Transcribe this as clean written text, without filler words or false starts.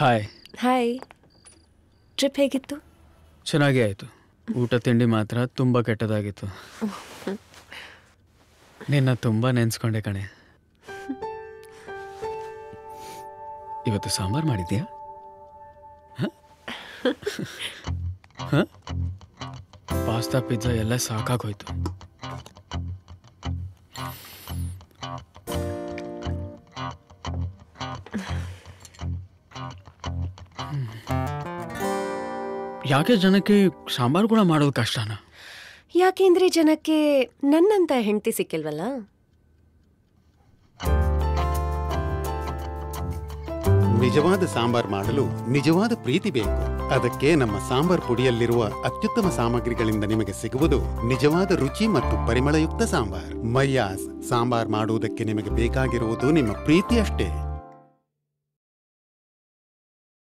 Hi. Hi. Trip ಹೇಗಿತ್ತು? ಚೆನ್ನಾಗೇ ಆಯಿತು. ಊಟ ತಿಂಡಿ ಮಾತ್ರ ತುಂಬ ಕೆಟ್ಟದಾಗಿತ್ತು. ನಿನ್ನ ತುಂಬ ನೆನೆಸ್ಕೊಂಡೆ ಕಣೆ. ಇವತ್ತು ಸಾಂಬಾರು ಮಾಡಿದ್ಯಾ? ಪಾಸ್ತಾ ಪಿಜ್ಜಾ ಎಲ್ಲ ಸಾಕಾಗೋಯ್ತು. ಯಾಕೆ ಜನಕ್ಕೆ ಸಾಂಬಾರು ಕೂಡ ಮಾಡೋದು ಕಷ್ಟನಾ? ಯಾಕೆಂದ್ರೆ ಜನಕ್ಕೆ ನನ್ನಂತ ಹೆಂಡತಿ ಸಿಕ್ಕಿಲ್ವಲ್ಲ. ನಿಜವಾದ ಸಾಂಬಾರ್ ಮಾಡಲು ನಿಜವಾದ ಪ್ರೀತಿ ಬೇಕು. ಅದಕ್ಕೆ ನಮ್ಮ ಸಾಂಬಾರ್ ಪುಡಿಯಲ್ಲಿರುವ ಅತ್ಯುತ್ತಮ ಸಾಮಗ್ರಿಗಳಿಂದ ನಿಮಗೆ ಸಿಗುವುದು ನಿಜವಾದ ರುಚಿ ಮತ್ತು ಪರಿಮಳಯುಕ್ತ ಸಾಂಬಾರ್. ಮಯ್ಯಾಸ್ ಸಾಂಬಾರ್ ಮಾಡುವುದಕ್ಕೆ ನಿಮಗೆ ಬೇಕಾಗಿರುವುದು ನಿಮ್ಮ ಪ್ರೀತಿ ಅಷ್ಟೇ.